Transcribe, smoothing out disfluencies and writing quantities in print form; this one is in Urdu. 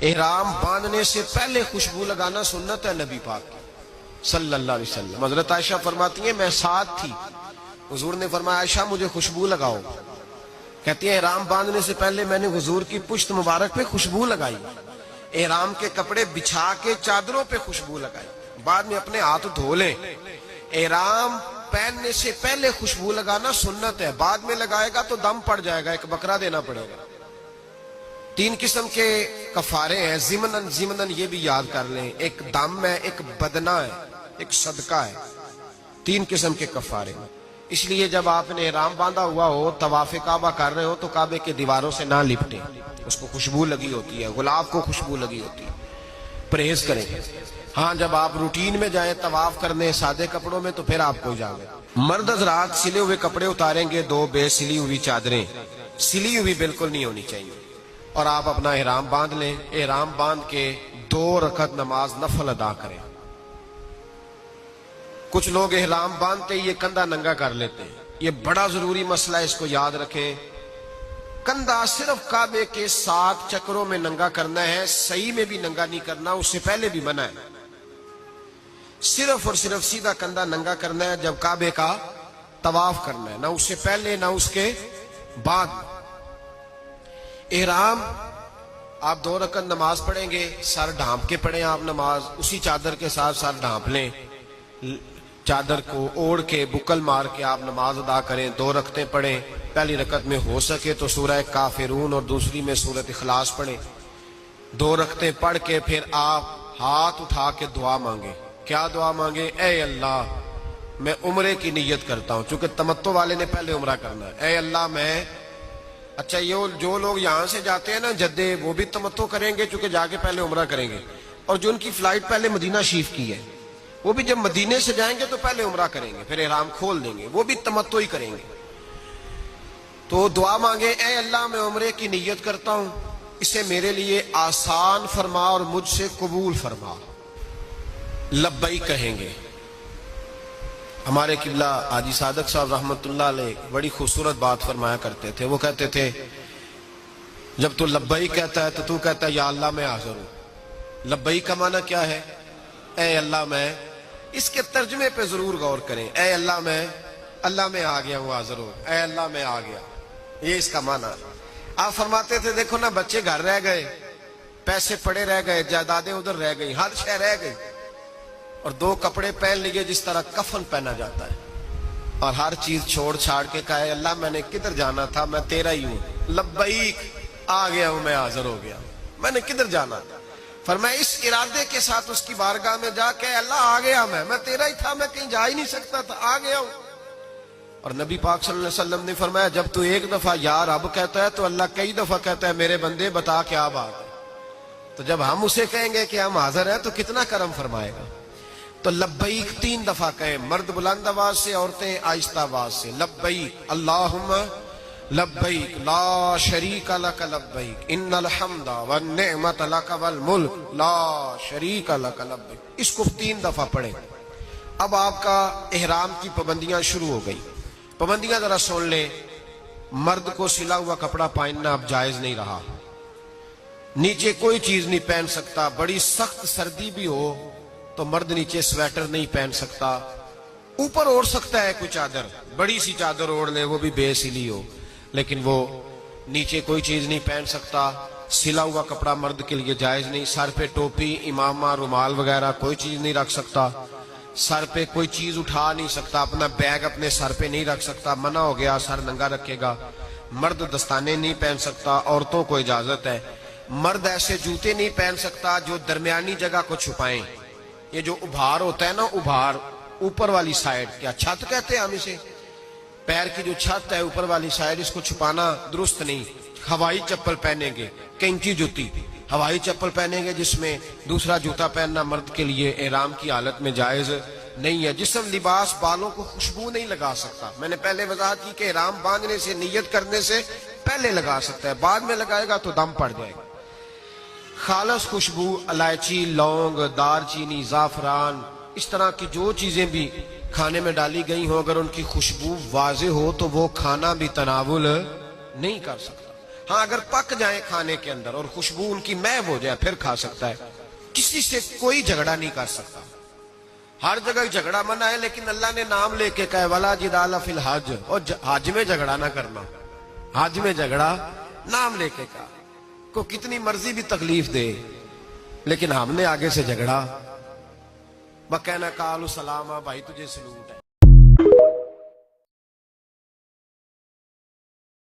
احرام باندھنے سے پہلے خوشبو لگانا سنت ہے نبی پاک کی صلی اللہ علیہ وسلم۔ حضرت عائشہ فرماتی ہیں میں ساتھ تھی، حضور نے فرمایا عائشہ مجھے خوشبو لگاؤ، کہتی ہیں احرام باندھنے سے پہلے میں نے حضور کی پشت مبارک پہ خوشبو لگائی، احرام کے کپڑے بچھا کے چادروں پہ خوشبو لگائی، بعد میں اپنے ہاتھ دھو لیں۔ احرام پہننے سے پہلے خوشبو لگانا سنت ہے، بعد میں لگائے گا تو دم پڑ جائے گا، ایک بکرا دینا پڑے گا۔ 3 قسم کے کفارے ہیں، ضمناً یہ بھی یاد کر لیں، ایک دم ہے، ایک بدنہ ہے، ایک صدقہ ہے، 3 قسم کے کفارے ہیں۔ اس لیے جب آپ نے احرام باندھا ہوا ہو، طواف کعبہ کر رہے ہو تو کعبے کے دیواروں سے نہ لپٹیں، اس کو خوشبو لگی ہوتی ہے، گلاب کو خوشبو لگی ہوتی ہے، پرہیز کریں۔ ہاں جب آپ روٹین میں جائیں طواف کرنے سادے کپڑوں میں تو پھر آپ کو اجازت۔ مرد حضرات سلے ہوئے کپڑے اتاریں گے، 2 بے سلی ہوئی چادریں، سلی ہوئی بالکل نہیں ہونی چاہیے، اور آپ اپنا احرام باندھ لیں۔ احرام باندھ کے 2 رکعت نماز نفل ادا کریں۔ کچھ لوگ احرام باندھتے یہ کندھا ننگا کر لیتے ہیں، یہ بڑا ضروری مسئلہ ہے، اس کو یاد رکھیں۔ کندھا صرف کعبے کے 7 چکروں میں ننگا کرنا ہے، صحیح میں بھی ننگا نہیں کرنا، اس سے پہلے بھی منع ہے۔ صرف اور صرف سیدھا کندھا ننگا کرنا ہے جب کعبے کا طواف کرنا ہے، نہ اس سے پہلے نہ اس کے بعد۔ احرام آپ 2 رکعت نماز پڑھیں گے، سر ڈھانپ کے پڑھیں آپ نماز، اسی چادر کے ساتھ سر ڈھانپ لیں، چادر کو اوڑھ کے بکل مار کے آپ نماز ادا کریں، 2 رکعتیں پڑھیں۔ پہلی رکعت میں ہو سکے تو سورہ کافرون اور دوسری میں سورۃ اخلاص پڑھیں۔ 2 رکعتیں پڑھ کے پھر آپ ہاتھ اٹھا کے دعا مانگیں۔ کیا دعا مانگیں؟ اے اللہ میں عمرے کی نیت کرتا ہوں، چونکہ تمتع والے نے پہلے عمرہ کرنا ہے۔ اے اللہ میں، اچھا یہ جو لوگ یہاں سے جاتے ہیں نا جدے، وہ بھی تمتع کریں گے چونکہ جا کے پہلے عمرہ کریں گے، اور جو ان کی فلائٹ پہلے مدینہ شریف کی ہے وہ بھی جب مدینے سے جائیں گے تو پہلے عمرہ کریں گے، پھر احرام کھول دیں گے، وہ بھی تمتع ہی کریں گے۔ تو دعا مانگے، اے اللہ میں عمرے کی نیت کرتا ہوں، اسے میرے لیے آسان فرما اور مجھ سے قبول فرما۔ لبیک کہیں گے۔ ہمارے قبلہ حاجی صادق صاحب رحمۃ اللہ علیہ بڑی خوبصورت بات فرمایا کرتے تھے، وہ کہتے تھے جب تو لبیک کہتا ہے تو تو کہتا ہے یا اللہ میں حاضر ہوں۔ لبیک کا معنی کیا ہے؟ اے اللہ میں، اس کے ترجمے پہ ضرور غور کریں، اے اللہ میں آ گیا ہوں، حاضر ہوں، اے اللہ میں آ گیا، یہ اس کا معنی۔ آپ فرماتے تھے دیکھو نا بچے گھر رہ گئے، پیسے پڑے رہ گئے، جائیدادیں ادھر رہ گئی، ہر شے رہ گئی، اور 2 کپڑے پہن لیے جس طرح کفن پہنا جاتا ہے، اور ہر چیز چھوڑ چھاڑ کے کہا ہے اللہ میں نے کدھر جانا تھا، میں تیرا ہی ہوں، لبیک آ گیا ہوں، میں حاضر ہو گیا، میں نے کدھر جانا تھا۔ فرمایا اس ارادے کے ساتھ اس کی بارگاہ میں جا کے اللہ آ گیا، میں تیرا ہی تھا، میں کہیں جا ہی نہیں سکتا تھا، آ گیا ہوں۔ اور نبی پاک صلی اللہ علیہ وسلم نے فرمایا جب تو 1 دفعہ یا رب کہتا ہے تو اللہ کئی دفعہ کہتا ہے میرے بندے بتا کیا بات ہے۔ تو جب ہم اسے کہیں گے کہ ہم حاضر ہیں تو کتنا کرم فرمائے گا۔ تو لبیک 3 دفعہ کہیں، مرد بلند آواز سے، عورتیں آہستہ آواز سے، لبیک اللہم لبیک لا شریک لک لبیک ان الحمد والنعمت لک والملک لا شریک لک لبیک۔ اس کو 3 دفعہ پڑھیں۔ اب آپ کا احرام کی پابندیاں شروع ہو گئی۔ پابندیاں ذرا سن لیں۔ مرد کو سلا ہوا کپڑا پہننا اب جائز نہیں رہا، نیچے کوئی چیز نہیں پہن سکتا، بڑی سخت سردی بھی ہو تو مرد نیچے سویٹر نہیں پہن سکتا، اوپر اوڑھ سکتا ہے کوئی چادر، بڑی سی چادر اوڑھ لے وہ بھی بے سلی ہو، لیکن وہ نیچے کوئی چیز نہیں پہن سکتا۔ سلا ہوا کپڑا مرد کے لیے جائز نہیں، سر پہ ٹوپی، امامہ، رومال وغیرہ کوئی چیز نہیں رکھ سکتا، سر پہ کوئی چیز اٹھا نہیں سکتا، اپنا بیگ اپنے سر پہ نہیں رکھ سکتا، منع ہو گیا، سر ننگا رکھے گا۔ مرد دستانے نہیں پہن سکتا، عورتوں کو اجازت ہے۔ مرد ایسے جوتے نہیں پہن سکتا جو درمیانی جگہ کو چھپائیں، یہ جو ابھار ہوتا ہے نا، ابھار اوپر والی سائیڈ، کیا چھت کہتے ہیں ہم اسے، پیر کی جو چھت ہے اوپر والی سائیڈ، اس کو چھپانا درست نہیں۔ ہوائی چپل پہنیں گے، کینچی جوتی، ہوائی چپل پہنیں گے جس میں دوسرا جوتا پہننا مرد کے لیے احرام کی حالت میں جائز نہیں ہے۔ جسم لباس بالوں کو خوشبو نہیں لگا سکتا، میں نے پہلے وضاحت کی کہ احرام باندھنے سے، نیت کرنے سے پہلے لگا سکتا ہے، بعد میں لگائے گا تو دم پڑ جائے گا۔ خالص خوشبو الائچی، لونگ، دار چینی، زعفران، اس طرح کی جو چیزیں بھی کھانے میں ڈالی گئی ہوں، اگر ان کی خوشبو واضح ہو تو وہ کھانا بھی تناول نہیں کر سکتا۔ ہاں اگر پک جائیں کھانے کے اندر اور خوشبو ان کی محو ہو جائے پھر کھا سکتا ہے. کسی سے کوئی جھگڑا نہیں کر سکتا. ہر جگہ جھگڑا منع ہے لیکن اللہ نے نام لے کے کہا ولا جدال فی الحج, اور حج میں جھگڑا نہ کرنا. حج میں جھگڑا نام لے کے کہا. کو کتنی مرضی بھی تکلیف دے لیکن ہم نے آگے سے جھگڑا. بکینا کالو سلام, بھائی تجھے سلوٹ ہے.